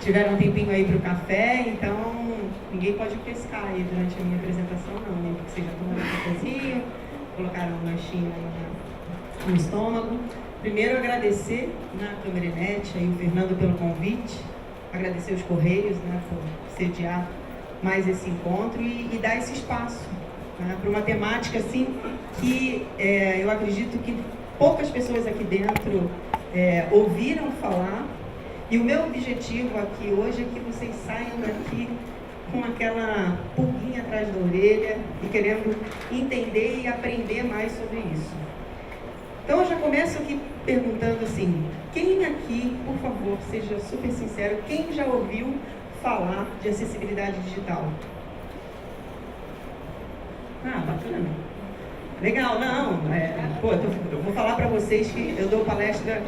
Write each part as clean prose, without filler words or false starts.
tiveram um tempinho aí para o café, então ninguém pode pescar aí durante a minha apresentação, não, né? Porque vocês já tomaram um cafezinho, colocaram um lanchinho no estômago. Primeiro, agradecer na Câmara.net aí o Fernando pelo convite, agradecer os Correios, né, por sediar mais esse encontro e dar esse espaço, né, para uma temática assim que eu acredito que poucas pessoas aqui dentro ouviram falar. E o meu objetivo aqui hoje é que vocês saiam daqui com aquela pulguinha atrás da orelha e querendo entender e aprender mais sobre isso. Então eu já começo aqui perguntando assim, quem aqui, por favor, seja super sincero, quem já ouviu falar de acessibilidade digital? Ah, bacana. Legal, não. Eu vou falar para vocês que eu dou palestra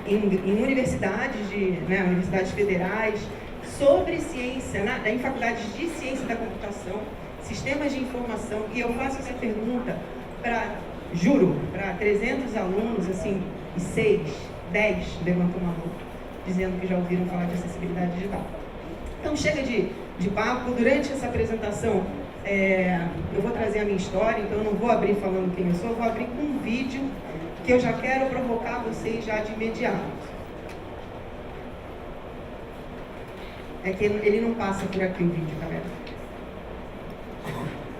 em universidades, universidades federais, sobre ciência, em faculdades de ciência da computação, sistemas de informação, e eu faço essa pergunta para 300 alunos, assim, e 10 levantam uma mão, dizendo que já ouviram falar de acessibilidade digital. Então chega de papo. Durante essa apresentação, eu vou trazer a minha história, então eu não vou abrir falando quem eu sou, eu vou abrir com um vídeo que eu já quero provocar vocês já de imediato. É que ele não passa por aqui o vídeo, galera.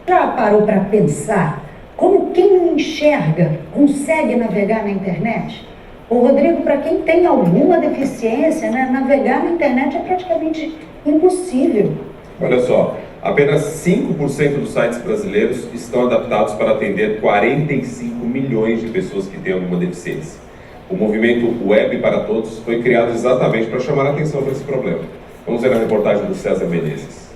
Já parou para pensar como quem não enxerga consegue navegar na internet? Ô Rodrigo, para quem tem alguma deficiência, né, navegar na internet é praticamente impossível. Olha só, apenas 5% dos sites brasileiros estão adaptados para atender 45 milhões de pessoas que têm alguma deficiência. O movimento Web para Todos foi criado exatamente para chamar a atenção para esse problema. Vamos ver a reportagem do César Menezes.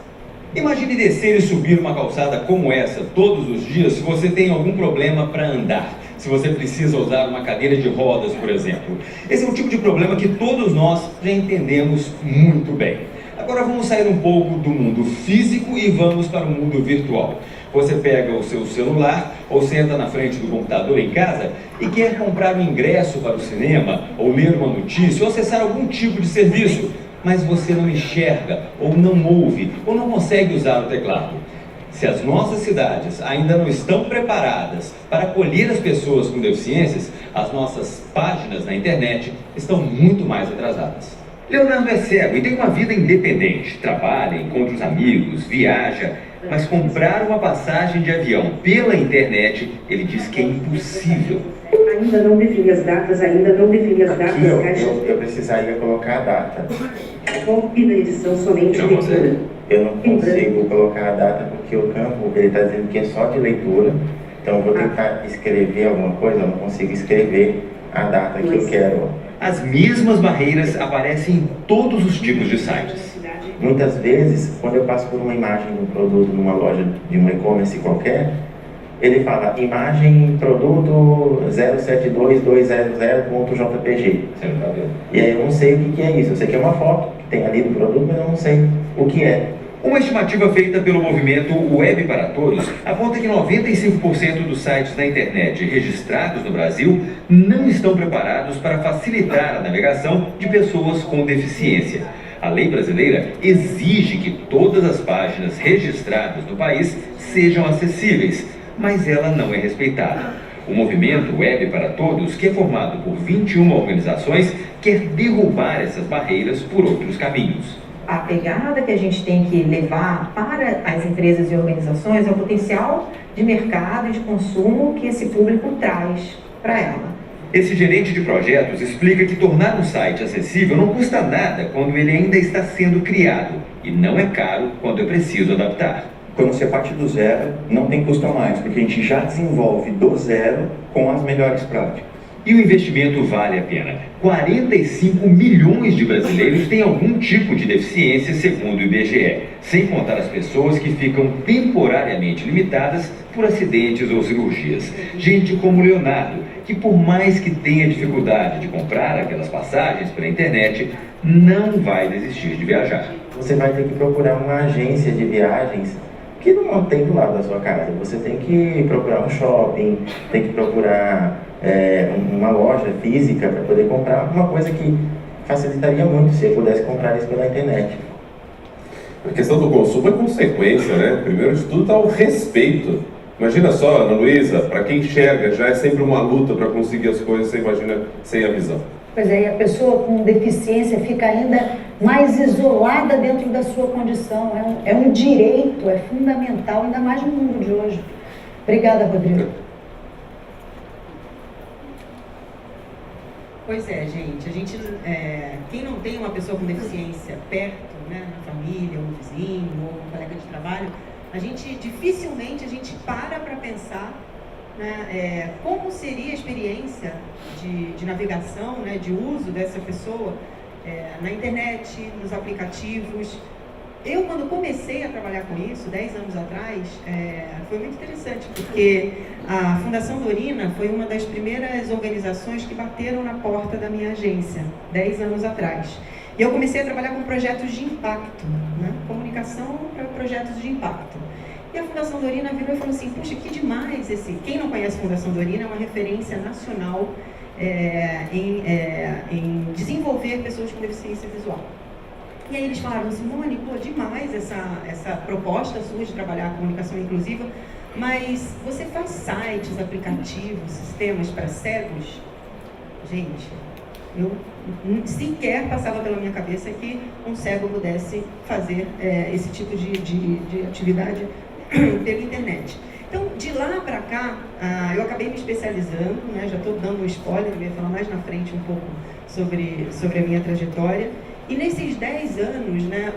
Imagine descer e subir uma calçada como essa todos os dias se você tem algum problema para andar. Se você precisa usar uma cadeira de rodas, por exemplo. Esse é um tipo de problema que todos nós já entendemos muito bem. Agora vamos sair um pouco do mundo físico e vamos para o mundo virtual. Você pega o seu celular ou senta na frente do computador em casa e quer comprar um ingresso para o cinema, ou ler uma notícia, ou acessar algum tipo de serviço, mas você não enxerga, ou não ouve, ou não consegue usar o teclado. Se as nossas cidades ainda não estão preparadas para acolher as pessoas com deficiências, as nossas páginas na internet estão muito mais atrasadas. Leonardo é cego e tem uma vida independente, trabalha, encontra os amigos, viaja, mas comprar uma passagem de avião pela internet, ele diz que é impossível. Ainda não defini as datas. Eu precisaria colocar a data. E na edição somente leitura. Eu não consigo colocar a data porque o campo ele está dizendo que é só de leitura. Então eu vou tentar escrever alguma coisa, eu não consigo escrever a data que eu quero. As mesmas barreiras aparecem em todos os tipos de sites. Muitas vezes, quando eu passo por uma imagem de um produto numa loja de um e-commerce qualquer, ele fala imagem produto 072200.jpg. E aí eu não sei o que é isso. Eu sei que é uma foto que tem ali do produto, mas eu não sei o que é. Uma estimativa feita pelo movimento Web para Todos aponta que 95% dos sites da internet registrados no Brasil não estão preparados para facilitar a navegação de pessoas com deficiência. A lei brasileira exige que todas as páginas registradas no país sejam acessíveis, mas ela não é respeitada. O movimento Web para Todos, que é formado por 21 organizações, quer derrubar essas barreiras por outros caminhos. A pegada que a gente tem que levar para as empresas e organizações é o potencial de mercado e de consumo que esse público traz para ela. Esse gerente de projetos explica que tornar um site acessível não custa nada quando ele ainda está sendo criado e não é caro quando é preciso adaptar. Quando você parte do zero, não tem custo a mais, porque a gente já desenvolve do zero com as melhores práticas. E o investimento vale a pena. 45 milhões de brasileiros têm algum tipo de deficiência, segundo o IBGE, sem contar as pessoas que ficam temporariamente limitadas por acidentes ou cirurgias. Gente como Leonardo, que por mais que tenha dificuldade de comprar aquelas passagens pela internet, não vai desistir de viajar. Você vai ter que procurar uma agência de viagens que não tem do lado da sua casa. Você tem que procurar um shopping, tem que procurar uma loja física para poder comprar uma coisa que facilitaria muito se eu pudesse comprar isso pela internet. A questão do consumo é consequência, né? Primeiro de tudo está o respeito. Imagina só, Ana Luísa, para quem enxerga, já é sempre uma luta para conseguir as coisas, você imagina sem a visão. Pois é, e a pessoa com deficiência fica ainda mais isolada dentro da sua condição. É um direito, é fundamental, ainda mais no mundo de hoje. Obrigada, Rodrigo. Pois é, gente. Quem não tem uma pessoa com deficiência perto, né, na família, ou um vizinho, ou um colega de trabalho, dificilmente a gente para pensar, né, como seria a experiência de navegação, né, de uso dessa pessoa na internet, nos aplicativos. Eu, quando comecei a trabalhar com isso, 10 anos atrás, foi muito interessante, porque a Fundação Dorina foi uma das primeiras organizações que bateram na porta da minha agência, 10 anos atrás. E eu comecei a trabalhar com projetos de impacto, né? Comunicação para projetos de impacto. E a Fundação Dorina virou e falou assim, puxa, que demais esse... Quem não conhece a Fundação Dorina é uma referência nacional em desenvolver pessoas com deficiência visual. E aí eles falaram, Simone, pô, demais essa proposta sua de trabalhar a comunicação inclusiva, mas você faz sites, aplicativos, sistemas para cegos? Gente, eu sequer passava pela minha cabeça que um cego pudesse fazer esse tipo de atividade pela internet. Então, de lá para cá, eu acabei me especializando, né, já estou dando um spoiler, eu ia falar mais na frente um pouco sobre a minha trajetória. E nesses 10 anos, né,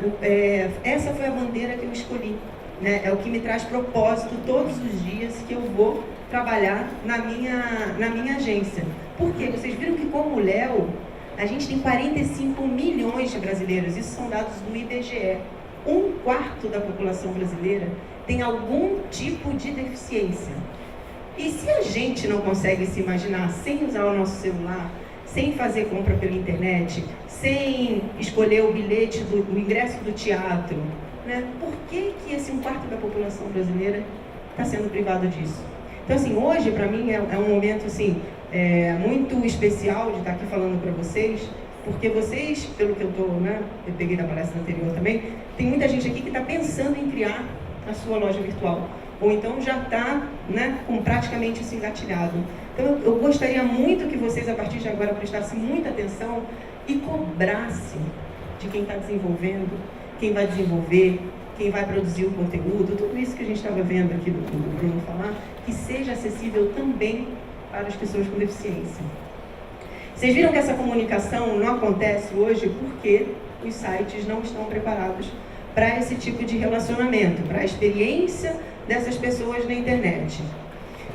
essa foi a bandeira que eu escolhi. Né, é o que me traz propósito todos os dias que eu vou trabalhar na minha agência. Por quê? Vocês viram que como o Léo, a gente tem 45 milhões de brasileiros, isso são dados do IBGE. 1/4 da população brasileira tem algum tipo de deficiência. E se a gente não consegue se imaginar sem usar o nosso celular, sem fazer compra pela internet, sem escolher o bilhete o ingresso do teatro, né? Por que esse 1/4 da população brasileira está sendo privado disso? Então, assim, hoje, para mim, é um momento, assim, muito especial de estar aqui falando para vocês, porque vocês, pelo que eu peguei da palestra anterior também, tem muita gente aqui que está pensando em criar a sua loja virtual, ou então já está, né, com praticamente isso engatilhado. Então, eu gostaria muito que vocês, a partir de agora, prestassem muita atenção e cobrassem de quem está desenvolvendo, quem vai desenvolver, quem vai produzir o conteúdo, tudo isso que a gente estava vendo aqui do Bruno falar, que seja acessível também para as pessoas com deficiência. Vocês viram que essa comunicação não acontece hoje porque os sites não estão preparados para esse tipo de relacionamento, para a experiência dessas pessoas na internet.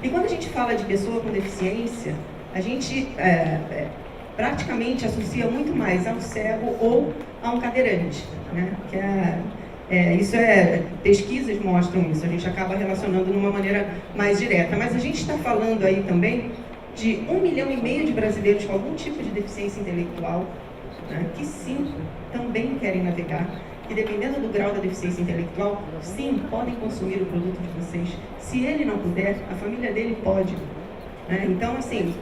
E quando a gente fala de pessoa com deficiência, a gente praticamente associa muito mais ao cego ou a um cadeirante, né? Pesquisas mostram isso, a gente acaba relacionando de uma maneira mais direta. Mas a gente está falando aí também de 1,5 milhão de brasileiros com algum tipo de deficiência intelectual, né, que sim, também querem navegar, que dependendo do grau da deficiência intelectual, sim, podem consumir o produto de vocês. Se ele não puder, a família dele pode. Né? Então, assim,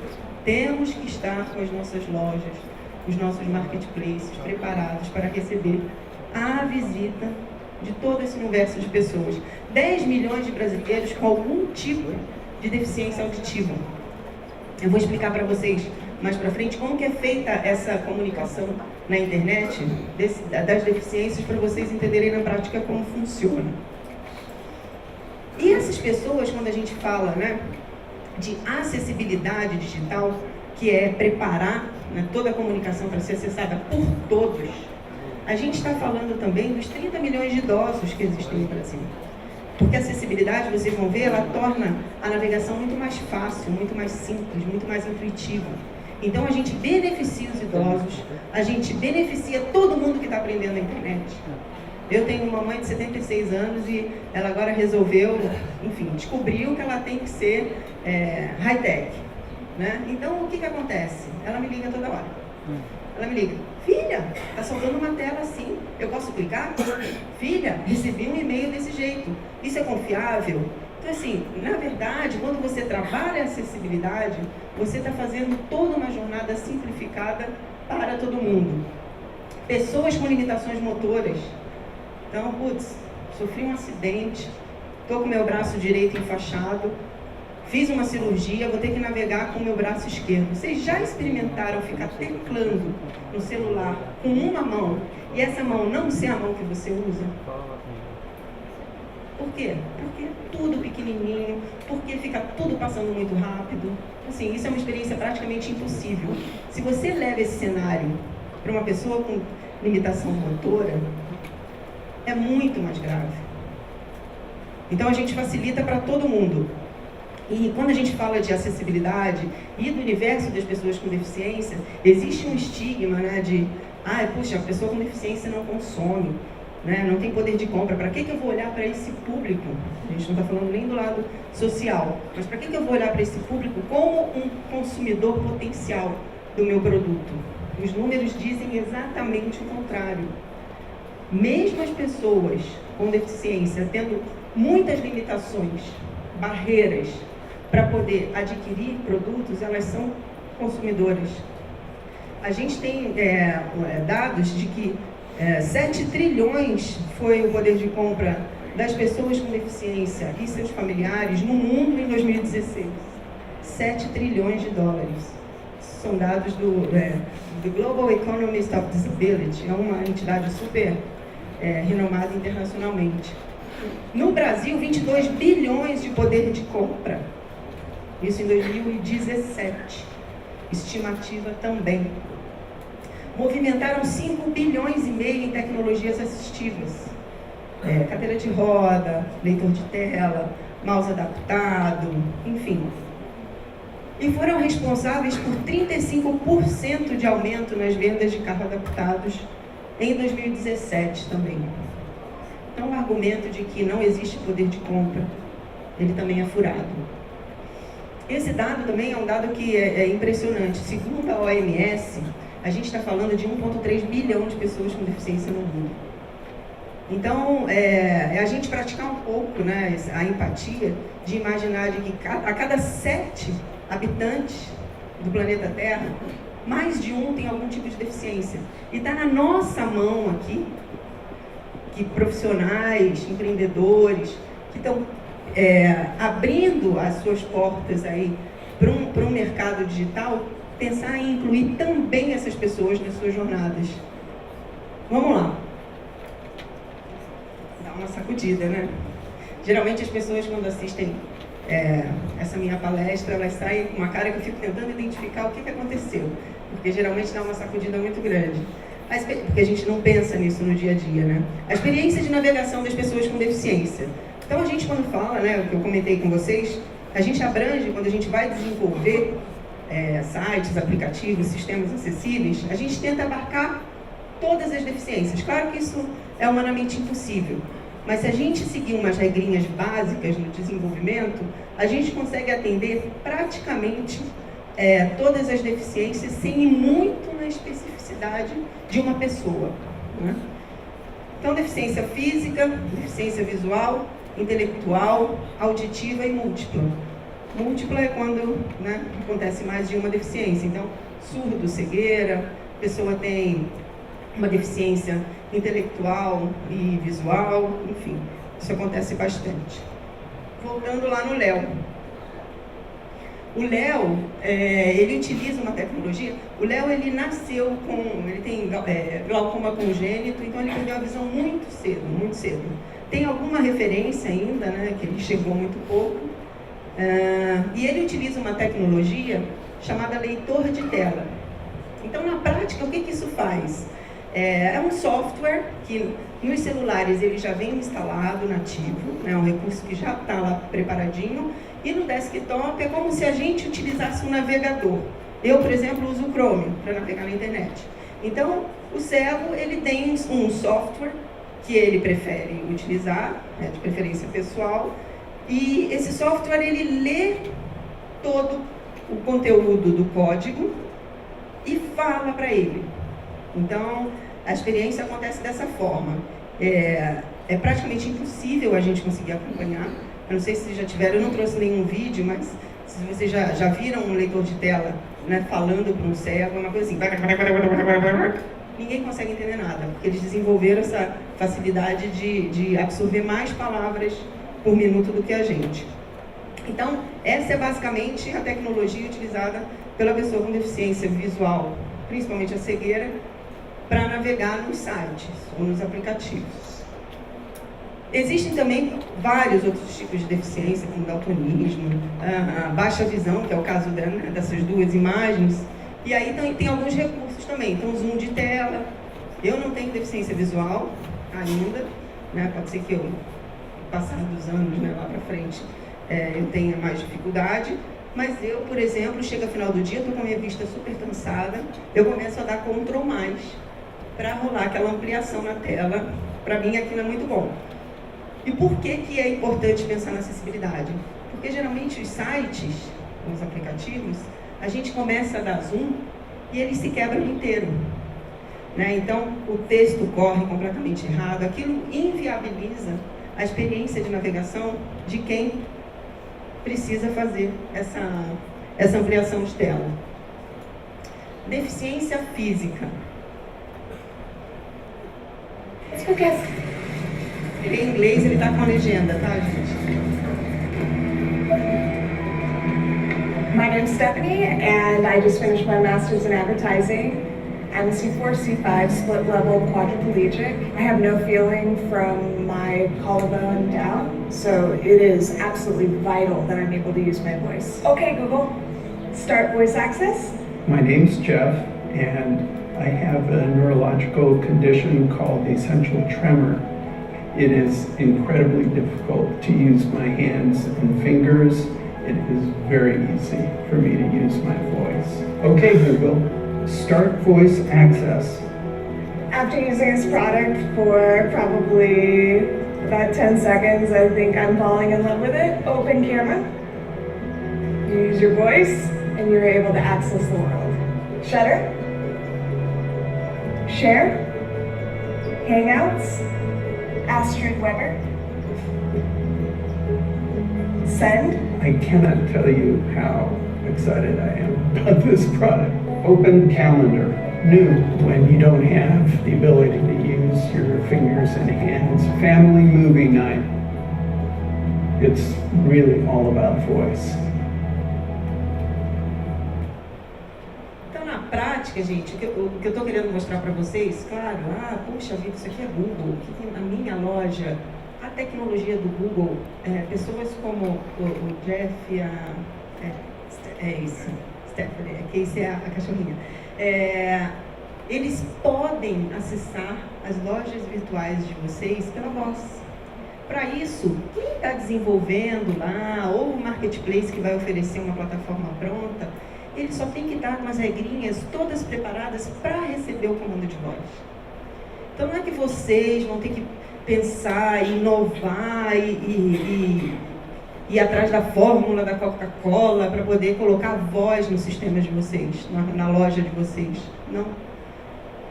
temos que estar com as nossas lojas, os nossos marketplaces preparados para receber a visita de todo esse universo de pessoas. 10 milhões de brasileiros com algum tipo de deficiência auditiva. Eu vou explicar para vocês mais para frente como que é feita essa comunicação na internet das deficiências, para vocês entenderem na prática como funciona. E essas pessoas, quando a gente fala, né, de acessibilidade digital, que é preparar, né, toda a comunicação para ser acessada por todos, a gente está falando também dos 30 milhões de idosos que existem no Brasil. Porque a acessibilidade, vocês vão ver, ela torna a navegação muito mais fácil, muito mais simples, muito mais intuitiva. Então a gente beneficia os idosos, a gente beneficia todo mundo que está aprendendo a internet. Eu tenho uma mãe de 76 anos e ela agora resolveu, enfim, descobriu que ela tem que ser high-tech. Né? Então o que acontece? Ela me liga toda hora. Ela me liga, filha, está soltando uma tela assim, eu posso clicar? Filha, recebi um e-mail desse jeito, isso é confiável? Então, assim, na verdade, quando você trabalha a acessibilidade, você está fazendo toda uma jornada simplificada para todo mundo. Pessoas com limitações motoras. Então, putz, sofri um acidente, estou com meu braço direito enfaixado, fiz uma cirurgia, vou ter que navegar com o meu braço esquerdo. Vocês já experimentaram ficar teclando no celular com uma mão e essa mão não ser a mão que você usa? Por quê? Porque é tudo pequenininho, porque fica tudo passando muito rápido. Assim, isso é uma experiência praticamente impossível. Se você leva esse cenário para uma pessoa com limitação motora, é muito mais grave. Então a gente facilita para todo mundo. E quando a gente fala de acessibilidade e do universo das pessoas com deficiência, existe um estigma, né, de, puxa, a pessoa com deficiência não consome, né, não tem poder de compra. Para que eu vou olhar para esse público? A gente não está falando nem do lado social, mas para que eu vou olhar para esse público como um consumidor potencial do meu produto? Os números dizem exatamente o contrário. Mesmo as pessoas com deficiência tendo muitas limitações, barreiras para poder adquirir produtos, elas são consumidoras. A gente tem dados de que 7 trilhões foi o poder de compra das pessoas com deficiência e seus familiares no mundo em 2016. 7 trilhões de dólares. São dados do Global Economist of Disability, é uma entidade super renomada internacionalmente. No Brasil, 22 bilhões de poder de compra. Isso em 2017. Estimativa também. Movimentaram 5 bilhões e meio em tecnologias assistivas. Cadeira de roda, leitor de tela, mouse adaptado, enfim. E foram responsáveis por 35% de aumento nas vendas de carros adaptados em 2017 também. Então, o argumento de que não existe poder de compra, ele também é furado. Esse dado também é um dado que é impressionante. Segundo a OMS, a gente está falando de 1,3 bilhão de pessoas com deficiência no mundo. Então, a gente praticar um pouco, né, a empatia de imaginar de que a cada 7 habitantes do planeta Terra, mais de um tem algum tipo de deficiência. E está na nossa mão aqui, que profissionais, empreendedores, que estão abrindo as suas portas aí para um mercado digital, pensar em incluir também essas pessoas nas suas jornadas. Vamos lá. Dá uma sacudida, né? Geralmente as pessoas, quando assistem essa minha palestra, elas saem com uma cara que eu fico tentando identificar o que aconteceu, porque geralmente dá uma sacudida muito grande. Porque a gente não pensa nisso no dia a dia, né? A experiência de navegação das pessoas com deficiência. Então a gente, quando fala, né, o que eu comentei com vocês, a gente abrange, quando a gente vai desenvolver sites, aplicativos, sistemas acessíveis, a gente tenta abarcar todas as deficiências. Claro que isso é humanamente impossível, mas se a gente seguir umas regrinhas básicas no desenvolvimento, a gente consegue atender praticamente todas as deficiências sem ir muito na especificidade de uma pessoa, né? Então, deficiência física, deficiência visual, intelectual, auditiva e múltipla. Múltipla é quando, né, acontece mais de uma deficiência. Então, surdo, cegueira, a pessoa tem uma deficiência intelectual e visual, enfim, isso acontece bastante. Voltando lá no Léo. O Léo, ele utiliza uma tecnologia. O Léo, ele nasceu ele tem glaucoma congênito, então ele perdeu a visão muito cedo, muito cedo. Tem alguma referência ainda, né, que ele chegou muito pouco. E ele utiliza uma tecnologia chamada leitor de tela. Então, na prática, o que isso faz? É um software que nos celulares ele já vem instalado nativo, é um recurso que já está lá preparadinho, e no desktop é como se a gente utilizasse um navegador. Eu, por exemplo, uso o Chrome para navegar na internet. Então, o cego ele tem um software que ele prefere utilizar, de preferência pessoal, e esse software ele lê todo o conteúdo do código e fala para ele. Então, a experiência acontece dessa forma. É praticamente impossível a gente conseguir acompanhar, Eu não sei se vocês já tiveram, eu não trouxe nenhum vídeo, mas se vocês já viram um leitor de tela, né, falando para um cego, uma coisa assim, ninguém consegue entender nada, porque eles desenvolveram essa facilidade de absorver mais palavras por minuto do que a gente. Então, essa é basicamente a tecnologia utilizada pela pessoa com deficiência visual, principalmente a cegueira, para navegar nos sites ou nos aplicativos. Existem também vários outros tipos de deficiência, como daltonismo, a baixa visão, que é o caso dessas duas imagens, e aí tem alguns recursos também. Então, zoom de tela. Eu não tenho deficiência visual ainda, né? Pode ser que eu, passar dos anos, né, lá para frente, eu tenha mais dificuldade, mas eu, por exemplo, chega ao final do dia, estou com a minha vista super cansada, eu começo a dar Ctrl+, para rolar aquela ampliação na tela. Para mim, aquilo é muito bom. E por que é importante pensar na acessibilidade? Porque geralmente os sites, os aplicativos, a gente começa a dar zoom e eles se quebram inteiro, né? Então, o texto corre completamente errado, aquilo inviabiliza a experiência de navegação de quem precisa fazer essa ampliação de tela. Deficiência física. Ele é em inglês, ele está com a legenda, tá, gente? My name's Stephanie, and I just finished my master's in advertising. I'm a C4, C5 split level quadriplegic. I have no feeling from my collarbone down, so it is absolutely vital that I'm able to use my voice. Okay, Google, start voice access. My name's Jeff, and I have a neurological condition called essential tremor. It is incredibly difficult to use my hands and fingers. It is very easy for me to use my voice. Okay, Google, start voice access. After using this product for probably about 10 seconds, I think I'm falling in love with it. Open camera. You use your voice, and you're able to access the world. Shutter. Share. Hangouts. Astrid Weber. Send. I cannot tell you how excited I am about this product. Open calendar. New when you don't have the ability to use your fingers and hands. Family movie night. It's really all about voice. Então, na prática, gente, o que eu estou querendo mostrar para vocês, claro, puxa vida, isso aqui é Google, o que tem na minha loja? A tecnologia do Google, pessoas como o Jeff, Stephanie, que isso é a cachorrinha, eles podem acessar as lojas virtuais de vocês pela voz. Para isso, quem está desenvolvendo lá, ou o marketplace que vai oferecer uma plataforma pronta, ele só tem que estar com as regrinhas todas preparadas para receber o comando de voz. Então não é que vocês vão ter que pensar, inovar e ir atrás da fórmula da Coca-Cola para poder colocar voz no sistema de vocês, na loja de vocês. Não.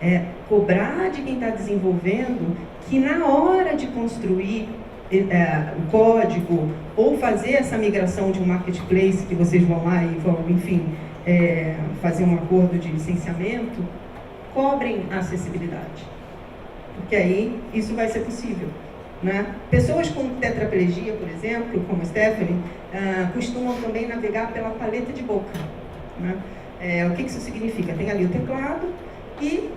É cobrar de quem está desenvolvendo que na hora de construir o código ou fazer essa migração de um marketplace que vocês vão lá e vão, enfim, fazer um acordo de licenciamento, cobrem a acessibilidade. Porque aí isso vai ser possível, né? Pessoas com tetraplegia, por exemplo, como a Stephanie, costumam também navegar pela paleta de boca, né? O que isso significa? Tem ali o teclado e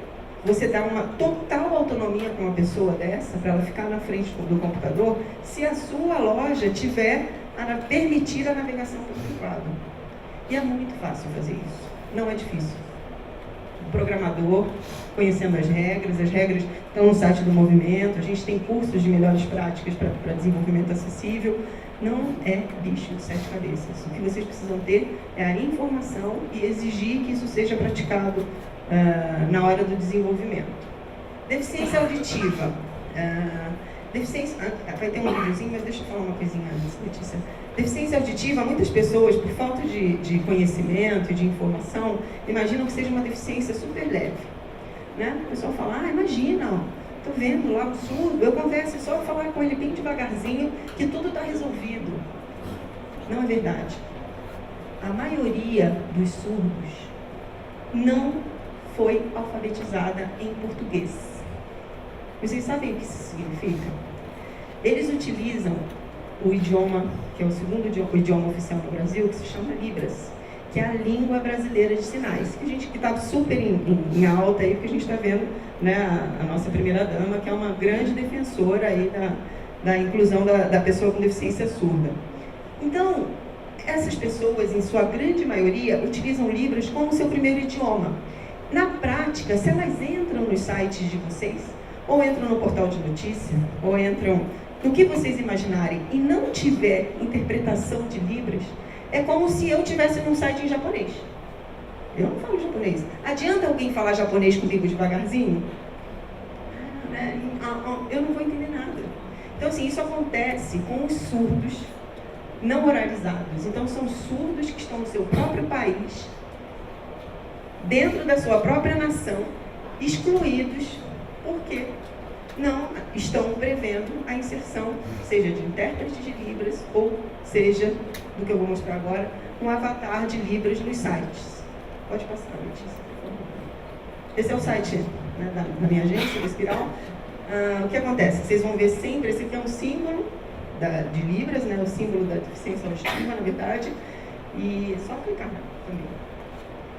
você dá uma total autonomia para uma pessoa dessa, para ela ficar na frente do computador, se a sua loja tiver a permitir a navegação pelo teclado. E é muito fácil fazer isso, não é difícil. O programador, conhecendo as regras estão no site do movimento, a gente tem cursos de melhores práticas para desenvolvimento acessível, não é bicho de 7 cabeças. O que vocês precisam ter é a informação e exigir que isso seja praticado na hora do desenvolvimento. Deficiência auditiva. Vai ter um videozinho, mas deixa eu falar uma coisinha antes, Letícia. Deficiência auditiva, muitas pessoas, por falta de conhecimento e de informação, imaginam que seja uma deficiência super leve, né? O pessoal fala, imagina, Estou vendo lá o surdo, eu converso, é só falar com ele bem devagarzinho que tudo está resolvido. Não é verdade. A maioria dos surdos não foi alfabetizada em português. Vocês sabem o que isso significa? Eles utilizam o idioma, que é o segundo idioma oficial no Brasil, que se chama Libras, que é a língua brasileira de sinais, que a gente que está super em alta aí, porque a gente está vendo, né, a nossa primeira-dama, que é uma grande defensora aí da inclusão da pessoa com deficiência surda. Então, essas pessoas, em sua grande maioria, utilizam Libras como seu primeiro idioma. Na prática, se elas entram nos sites de vocês, ou entram no portal de notícia, ou entram no que vocês imaginarem, e não tiver interpretação de Libras, é como se eu estivesse num site em japonês. Eu não falo japonês. Adianta alguém falar japonês comigo devagarzinho? Eu não vou entender nada. Então, assim, isso acontece com os surdos não oralizados. Então, são surdos que estão no seu próprio país, dentro da sua própria nação, excluídos, porque não estão prevendo a inserção, seja de intérprete de Libras, ou seja, do que eu vou mostrar agora, um avatar de Libras nos sites. Pode passar, Letícia, por favor. Esse é o site, né, da minha agência, do Espiral. O que acontece? Vocês vão ver sempre, esse aqui é um símbolo de Libras, né, o símbolo da deficiência auditiva, na verdade, e é só clicar também.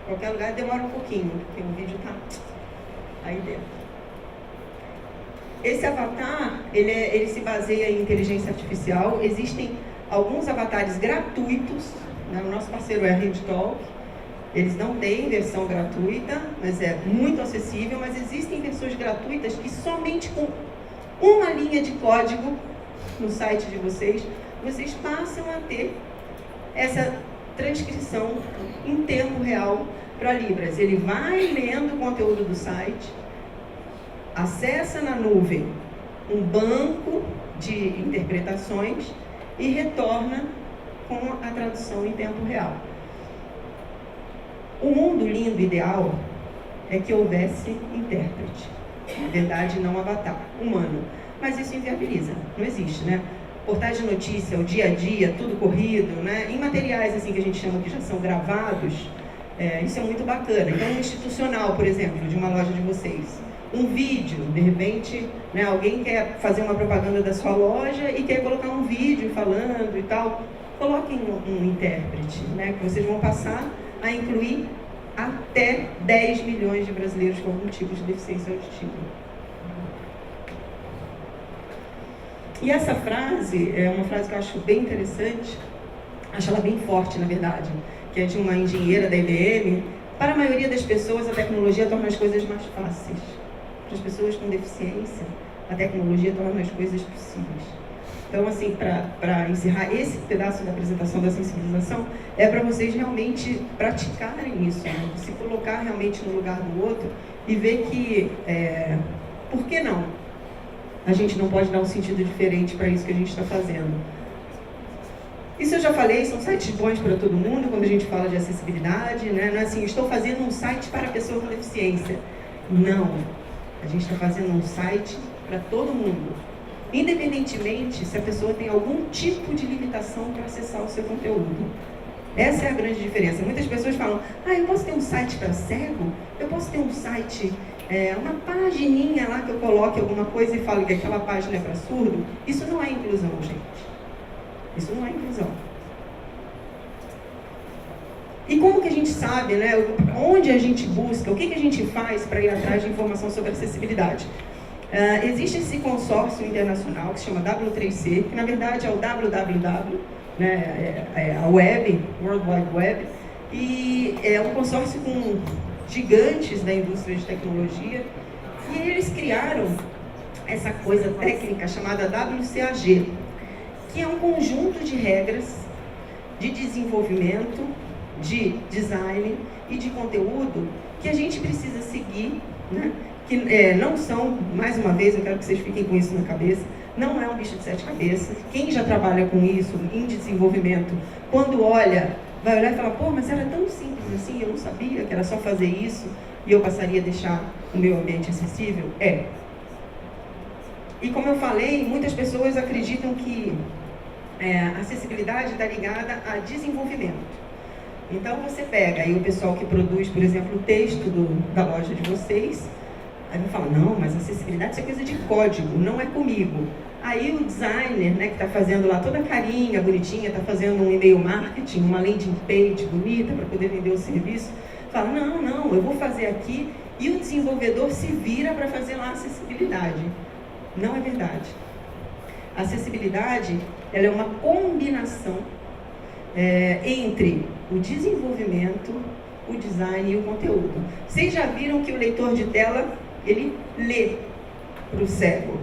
Qualquer lugar demora um pouquinho, porque o vídeo está aí dentro. Esse avatar, ele se baseia em inteligência artificial. Existem alguns avatares gratuitos, né? O nosso parceiro é a RedTalk. Eles não têm versão gratuita, mas é muito acessível, mas existem versões gratuitas que somente com uma linha de código no site de vocês passam a ter essa transcrição em tempo real para Libras. Ele vai lendo o conteúdo do site, acessa na nuvem um banco de interpretações e retorna com a tradução em tempo real. O mundo lindo ideal é que houvesse intérprete, na verdade não avatar, humano, mas isso inviabiliza, não existe, né? Portais de notícia, o dia a dia, tudo corrido, né? Em materiais assim que a gente chama que já são gravados, isso é muito bacana. Então, um institucional, por exemplo, de uma loja de vocês, um vídeo, de repente, né, alguém quer fazer uma propaganda da sua loja e quer colocar um vídeo falando e tal, coloquem um intérprete, né, que vocês vão passar a incluir até 10 milhões de brasileiros com algum tipo de deficiência auditiva. E essa frase é uma frase que eu acho bem interessante, acho ela bem forte, na verdade, que é de uma engenheira da IBM. Para a maioria das pessoas, a tecnologia torna as coisas mais fáceis. Para as pessoas com deficiência, a tecnologia torna as coisas possíveis. Então, assim, para encerrar esse pedaço da apresentação da sensibilização, é para vocês realmente praticarem isso, né? Se colocar realmente no lugar do outro e ver que, por que não? A gente não pode dar um sentido diferente para isso que a gente está fazendo. Isso eu já falei, são sites bons para todo mundo, quando a gente fala de acessibilidade, né? Não é assim, estou fazendo um site para pessoa com deficiência. Não. A gente está fazendo um site para todo mundo, independentemente se a pessoa tem algum tipo de limitação para acessar o seu conteúdo. Essa é a grande diferença. Muitas pessoas falam, eu posso ter um site para cego? Eu posso ter um site, uma pagininha lá que eu coloque alguma coisa e falo que aquela página é para surdo? Isso não é inclusão, gente. Isso não é inclusão. E como que a gente sabe, né, onde a gente busca, o que a gente faz para ir atrás de informação sobre acessibilidade? Existe esse consórcio internacional que se chama W3C, que na verdade é o www, né, a web, World Wide Web, e é um consórcio com gigantes da indústria de tecnologia, e eles criaram essa coisa técnica chamada WCAG, que é um conjunto de regras de desenvolvimento, de design e de conteúdo que a gente precisa seguir, né? Que não são, mais uma vez, eu quero que vocês fiquem com isso na cabeça, não é um bicho de 7 cabeças. Quem já trabalha com isso em desenvolvimento, quando olha, vai olhar e falar, pô, mas era tão simples assim, eu não sabia que era só fazer isso e eu passaria a deixar o meu ambiente acessível? E como eu falei, muitas pessoas acreditam que a acessibilidade está ligada a desenvolvimento. Então você pega aí o pessoal que produz, por exemplo, o texto da loja de vocês, aí vai falar, não, mas acessibilidade isso é coisa de código, não é comigo. Aí o designer, né, que está fazendo lá toda a carinha bonitinha, está fazendo um e-mail marketing, uma landing page bonita para poder vender o serviço, fala, não, eu vou fazer aqui, e o desenvolvedor se vira para fazer lá a acessibilidade. Não é verdade. A acessibilidade, ela é uma combinação entre o desenvolvimento, o design e o conteúdo. Vocês já viram que o leitor de tela, ele lê para o cego.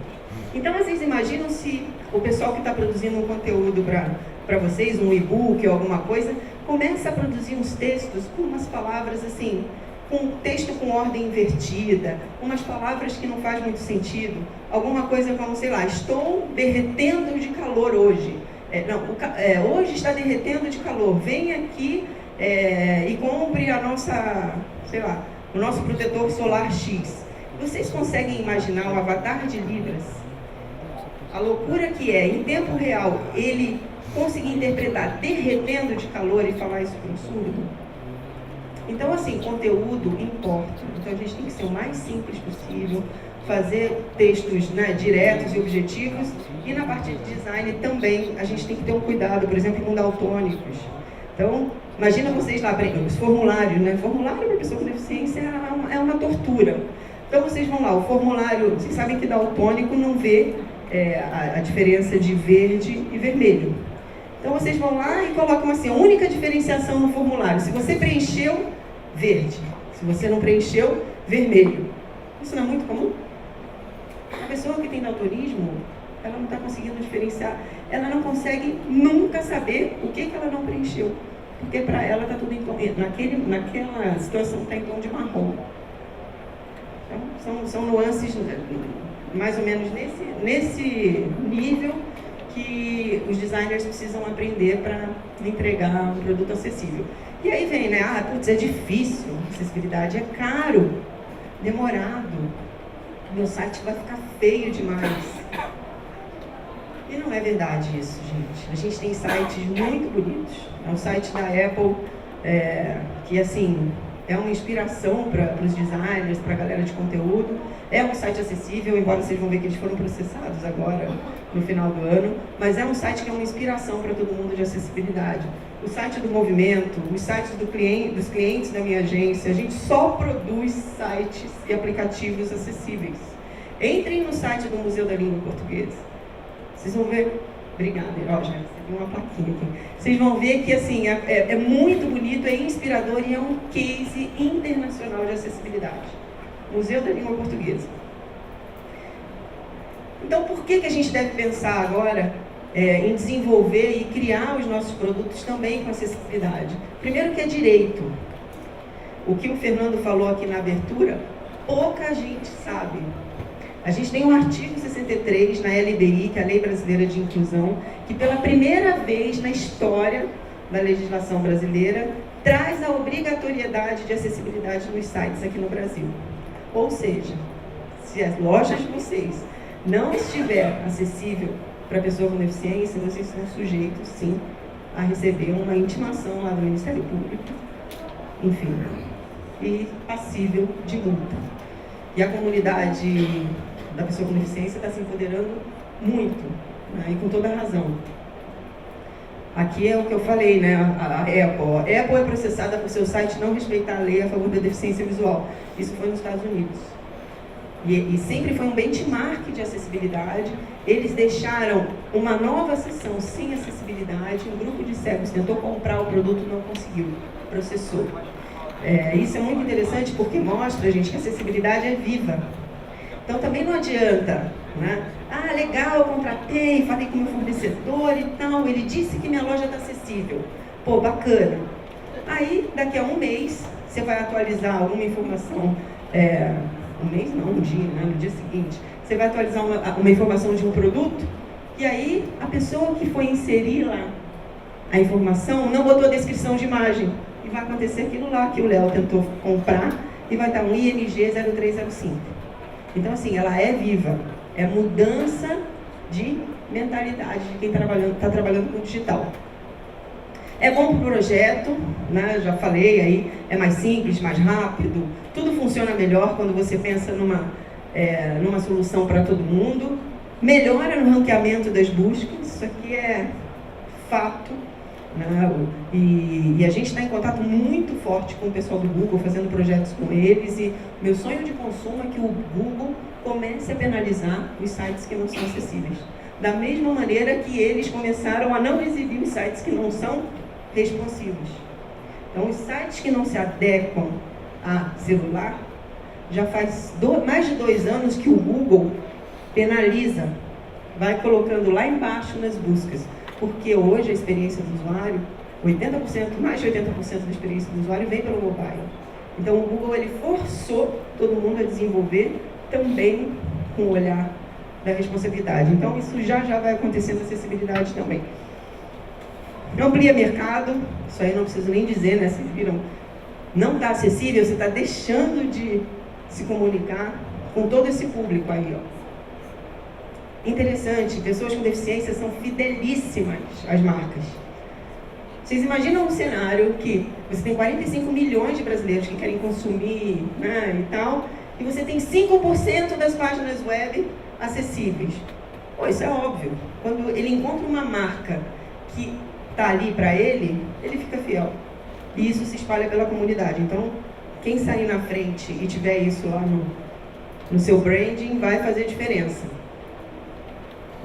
Então, vocês imaginam se o pessoal que está produzindo um conteúdo para vocês, um e-book ou alguma coisa, começa a produzir uns textos com umas palavras assim, com texto com ordem invertida, umas palavras que não faz muito sentido, alguma coisa como, sei lá, estou derretendo de calor hoje. Hoje está derretendo de calor, vem aqui e compre a nossa, sei lá, o nosso protetor solar X. Vocês conseguem imaginar o avatar de Libras? A loucura que é, em tempo real, ele conseguir interpretar derretendo de calor e falar isso para um surdo? Então, assim, conteúdo importa. Então, a gente tem que ser o mais simples possível, fazer textos, né, diretos e objetivos. E na parte de design também, a gente tem que ter um cuidado, por exemplo, com daltônicos. Então, imagina vocês lá, os formulários, né? Formulário para pessoa com deficiência é uma tortura. Então, vocês vão lá, o formulário, vocês sabem que daltônico não vê a diferença de verde e vermelho. Então, vocês vão lá e colocam assim, a única diferenciação no formulário. Se você preencheu, verde. Se você não preencheu, vermelho. Isso não é muito comum? A pessoa que tem daltonismo, ela não está conseguindo diferenciar. Ela não consegue nunca saber o que ela não preencheu. Porque para ela está tudo em tom, naquela situação está em tom de marrom. Então, são nuances mais ou menos nesse nível que os designers precisam aprender para entregar um produto acessível. E aí vem, né? É difícil, acessibilidade é caro, demorado, meu site vai ficar feio demais. E não é verdade isso, gente. A gente tem sites muito bonitos. É um site da Apple que, assim, é uma inspiração para os designers, para a galera de conteúdo. É um site acessível, embora vocês vão ver que eles foram processados agora, no final do ano. Mas é um site que é uma inspiração para todo mundo de acessibilidade. O site do movimento, os sites dos clientes da minha agência, a gente só produz sites e aplicativos acessíveis. Entrem no site do Museu da Língua Portuguesa. Vocês vão ver... Obrigada, já recebi uma plaquinha aqui. Vocês vão ver que assim, é muito bonito, é inspirador e é um case internacional de acessibilidade. Museu da Língua Portuguesa. Então, por que a gente deve pensar agora em desenvolver e criar os nossos produtos também com acessibilidade? Primeiro que é direito. O que o Fernando falou aqui na abertura, pouca gente sabe. A gente tem um artigo 63 na LBI, que é a Lei Brasileira de Inclusão, que pela primeira vez na história da legislação brasileira, traz a obrigatoriedade de acessibilidade nos sites aqui no Brasil. Ou seja, se as lojas de vocês não estiver acessível para a pessoa com deficiência, vocês são sujeitos, sim, a receber uma intimação lá do Ministério Público, enfim, e passível de multa. E a comunidade da pessoa com deficiência está se empoderando muito, né, e com toda a razão. Aqui é o que eu falei, né, a Apple. A Apple é processada por seu site não respeitar a lei a favor da deficiência visual. Isso foi nos Estados Unidos. E sempre foi um benchmark de acessibilidade. Eles deixaram uma nova seção sem acessibilidade. Um grupo de cegos tentou comprar o produto, não conseguiu, processou. Isso é muito interessante porque mostra, gente, que a acessibilidade é viva. Então também não adianta, né? Legal, eu contratei, falei com o meu fornecedor e tal, ele disse que minha loja está acessível. Pô, bacana. Aí, daqui a um mês, você vai atualizar alguma informação, um mês não, um dia, né? No dia seguinte, você vai atualizar uma informação de um produto, e aí a pessoa que foi inserir lá a informação não botou a descrição de imagem. E vai acontecer aquilo lá que o Léo tentou comprar e vai estar um ING 0305. Então, assim, ela é viva. É mudança de mentalidade de quem está trabalhando com o digital. É bom para o projeto, né? Já falei aí, é mais simples, mais rápido, tudo funciona melhor quando você pensa numa solução para todo mundo. Melhora no ranqueamento das buscas, isso aqui é fato, né? E a gente está em contato muito forte com o pessoal do Google, fazendo projetos com eles, e meu sonho de consumo é que o Google comece a penalizar os sites que não são acessíveis. Da mesma maneira que eles começaram a não exibir os sites que não são responsivos. Então, os sites que não se adequam a celular, já faz mais de 2 anos que o Google penaliza, vai colocando lá embaixo nas buscas, porque hoje a experiência do usuário, 80%, mais de 80% da experiência do usuário vem pelo mobile. Então, o Google ele forçou todo mundo a desenvolver também com o olhar da responsabilidade. Então, isso já vai acontecer na acessibilidade também. Amplia mercado, isso aí não preciso nem dizer, né? Vocês viram, não está acessível, você está deixando de se comunicar com todo esse público aí, ó. Interessante, pessoas com deficiência são fidelíssimas às marcas. Vocês imaginam um cenário que você tem 45 milhões de brasileiros que querem consumir, né, e tal, e você tem 5% das páginas web acessíveis. Pô, isso é óbvio. Quando ele encontra uma marca que está ali para ele, ele fica fiel. E isso se espalha pela comunidade. Então, quem sair na frente e tiver isso lá no seu branding, vai fazer diferença.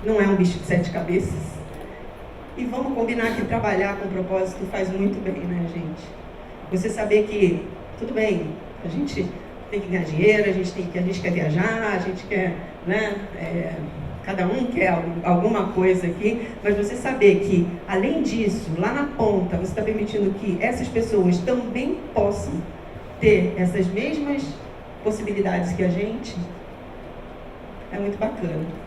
Não é um bicho de 7 cabeças. E vamos combinar que trabalhar com propósito faz muito bem, né, gente? Você saber que, tudo bem, a gente tem que ganhar dinheiro, a gente quer viajar, a gente quer, né, cada um quer alguma coisa aqui, mas você saber que, além disso, lá na ponta, você está permitindo que essas pessoas também possam ter essas mesmas possibilidades que a gente, é muito bacana.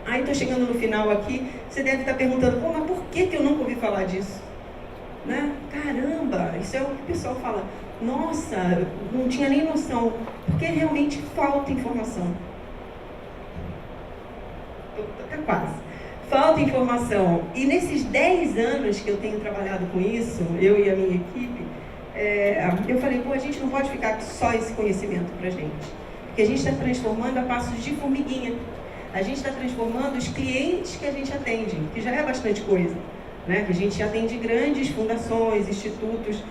Aí estou chegando no final aqui, você deve estar perguntando, pô, mas por que eu nunca ouvi falar disso? Né? Caramba, isso é o que o pessoal fala. Nossa, não tinha nem noção, porque realmente falta informação. Tá quase. Falta informação. E nesses 10 anos que eu tenho trabalhado com isso, eu e a minha equipe, eu falei, pô, a gente não pode ficar com só esse conhecimento pra gente. Porque a gente está transformando a passos de formiguinha. A gente está transformando os clientes que a gente atende, que já é bastante coisa, né? Que a gente atende grandes fundações, institutos,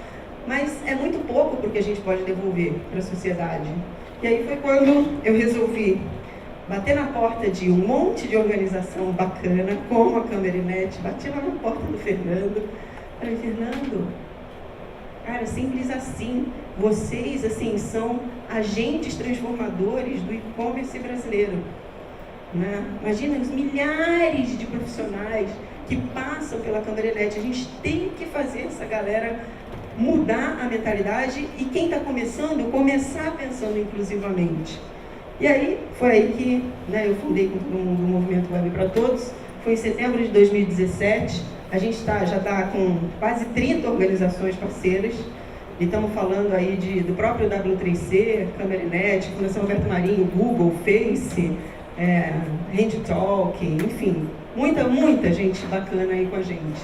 mas é muito pouco porque a gente pode devolver para a sociedade. E aí foi quando eu resolvi bater na porta de um monte de organização bacana, como a Câmara.net, bati lá na porta do Fernando, falei, Fernando, cara, simples assim, vocês assim são agentes transformadores do e-commerce brasileiro. Né? Imagina os milhares de profissionais que passam pela Câmara.net. A gente tem que fazer essa galera mudar a mentalidade e quem está começando, começar pensando inclusivamente. E aí, foi aí que, né, eu fundei o Movimento Web para Todos. Foi em setembro de 2017. A gente já está com quase 30 organizações parceiras. E estamos falando aí do próprio W3C, Câmara.net, Fundação Roberto Marinho, Google, Face, HandTalk, enfim, muita gente bacana aí com a gente.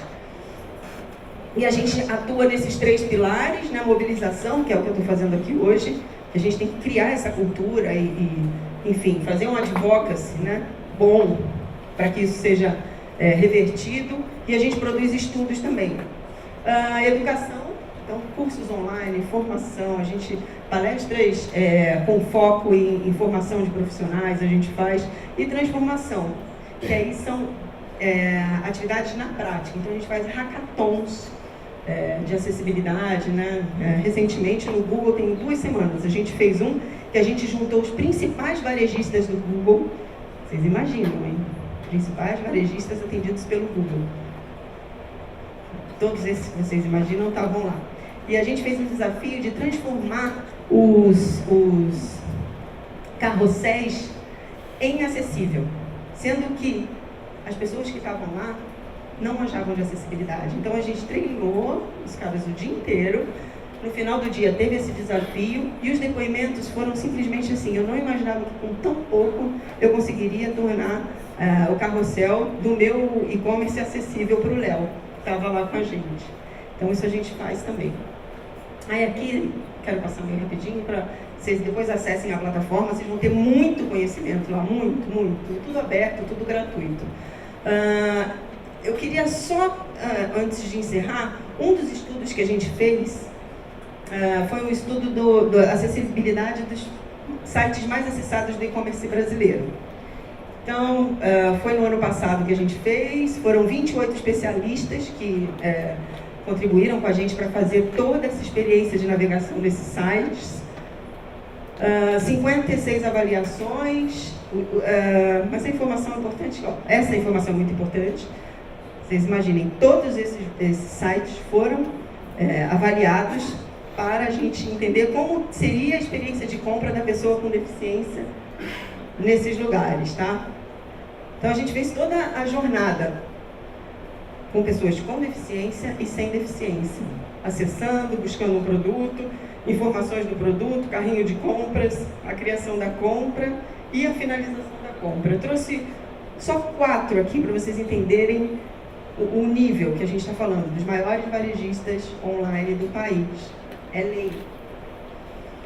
E a gente atua nesses 3 pilares, na mobilização, que é o que eu estou fazendo aqui hoje, que a gente tem que criar essa cultura enfim, fazer um advocacy, né, bom, para que isso seja revertido, e a gente produz estudos também. Educação, então cursos online, formação, a gente palestras com foco em formação de profissionais, a gente faz, e transformação, que aí são atividades na prática. Então a gente faz hackathons de acessibilidade, né? Recentemente no Google tem 2 semanas, a gente fez um que a gente juntou os principais varejistas do Google, vocês imaginam, hein? Principais varejistas atendidos pelo Google. Todos esses que vocês imaginam estavam lá. E a gente fez um desafio de transformar os carrosséis em acessível, sendo que as pessoas que estavam lá não manjavam de acessibilidade. Então a gente treinou os caras o dia inteiro no final do dia teve esse desafio e os depoimentos foram simplesmente assim, eu não imaginava que com tão pouco eu conseguiria tornar o carrossel do meu e-commerce acessível para o Léo, que estava lá com a gente. Então isso a gente faz também. Aí aqui, quero passar meio rapidinho para vocês depois acessem a plataforma, vocês vão ter muito conhecimento lá, muito, tudo aberto, tudo gratuito. Eu queria só, antes de encerrar, um dos estudos que a gente fez foi um estudo da acessibilidade dos sites mais acessados do e-commerce brasileiro. Então, foi no ano passado que a gente fez, foram 28 especialistas que contribuíram com a gente para fazer toda essa experiência de navegação desses sites. 56 avaliações, mas a informação é importante, essa informação é muito importante. Vocês imaginem, todos esses sites foram avaliados para a gente entender como seria a experiência de compra da pessoa com deficiência nesses lugares, tá? Então a gente fez toda a jornada com pessoas com deficiência e sem deficiência, acessando, buscando um produto, informações do produto, carrinho de compras, a criação da compra e a finalização da compra. Eu trouxe só 4 aqui para vocês entenderem o nível que a gente está falando, dos maiores varejistas online do país. É lei.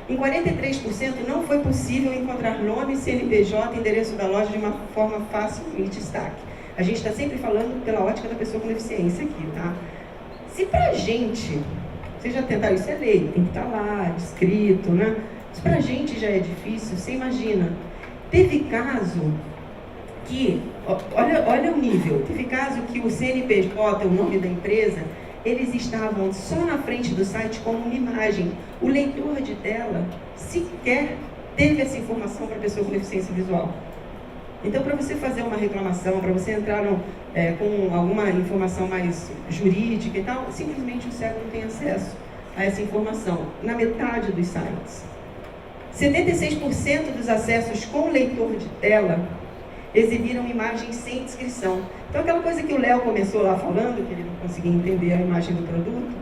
Em 43% não foi possível encontrar nome, CNPJ, endereço da loja de uma forma fácil e destaque. A gente está sempre falando pela ótica da pessoa com deficiência aqui, tá? Se pra gente, vocês já tentaram, isso é lei, tem que estar lá, descrito, né? Se pra gente já é difícil, você imagina. Teve caso que, olha o nível, teve caso que o CNPJ, o nome da empresa, eles estavam só na frente do site como uma imagem. O leitor de tela sequer teve essa informação para a pessoa com deficiência visual. Então, para você fazer uma reclamação, para você entrar com alguma informação mais jurídica e tal, simplesmente o cego não tem acesso a essa informação, na metade dos sites. 76% dos acessos com leitor de tela exibiram imagens sem descrição. Então, aquela coisa que o Léo começou lá falando, que ele não conseguia entender a imagem do produto,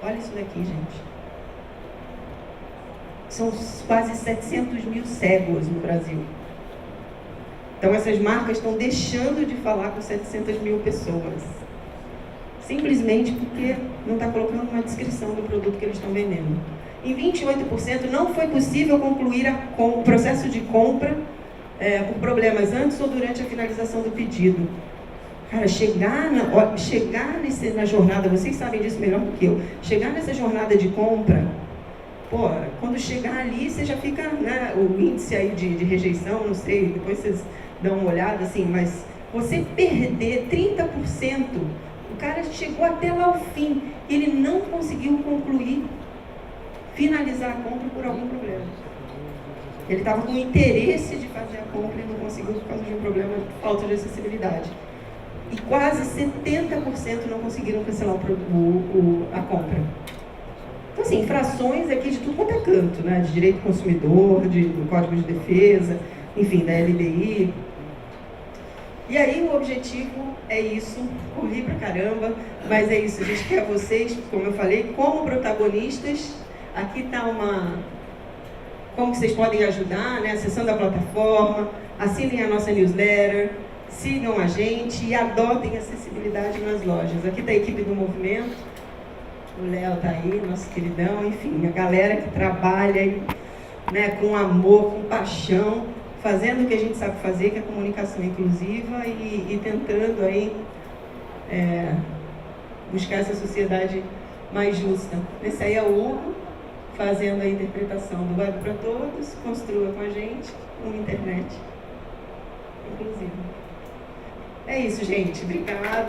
olha isso daqui, gente. São quase 700 mil cegos no Brasil. Então, essas marcas estão deixando de falar com 700 mil pessoas. Simplesmente porque não está colocando uma descrição do produto que eles estão vendendo. Em 28% não foi possível concluir o processo de compra por problemas antes ou durante a finalização do pedido. Cara, chegar na jornada, vocês sabem disso melhor do que eu, chegar nessa jornada de compra, pô, quando chegar ali, você já fica, né, o índice aí de rejeição, não sei, depois vocês dão uma olhada, assim, mas você perder 30%, o cara chegou até lá ao fim, ele não conseguiu concluir, finalizar a compra por algum problema. Ele estava com interesse de fazer a compra e não conseguiu por causa de um problema de falta de acessibilidade. E quase 70% não conseguiram cancelar a compra. Então, assim, infrações aqui de tudo quanto é canto, né? De direito do consumidor, do Código de Defesa, enfim, da LDI. E aí o objetivo é isso, corri pra caramba, mas é isso, a gente quer vocês, como eu falei, como protagonistas. Aqui está como que vocês podem ajudar, né? Acessando a plataforma, assinem a nossa newsletter, sigam a gente e adotem acessibilidade nas lojas. Aqui está a equipe do movimento, o Léo está aí, nosso queridão, enfim, a galera que trabalha, né, com amor, com paixão, fazendo o que a gente sabe fazer, que é a comunicação inclusiva e tentando aí buscar essa sociedade mais justa. Esse aí é o Hugo, fazendo a interpretação do Web para Todos, construa com a gente uma internet inclusiva. É isso, gente. Obrigada.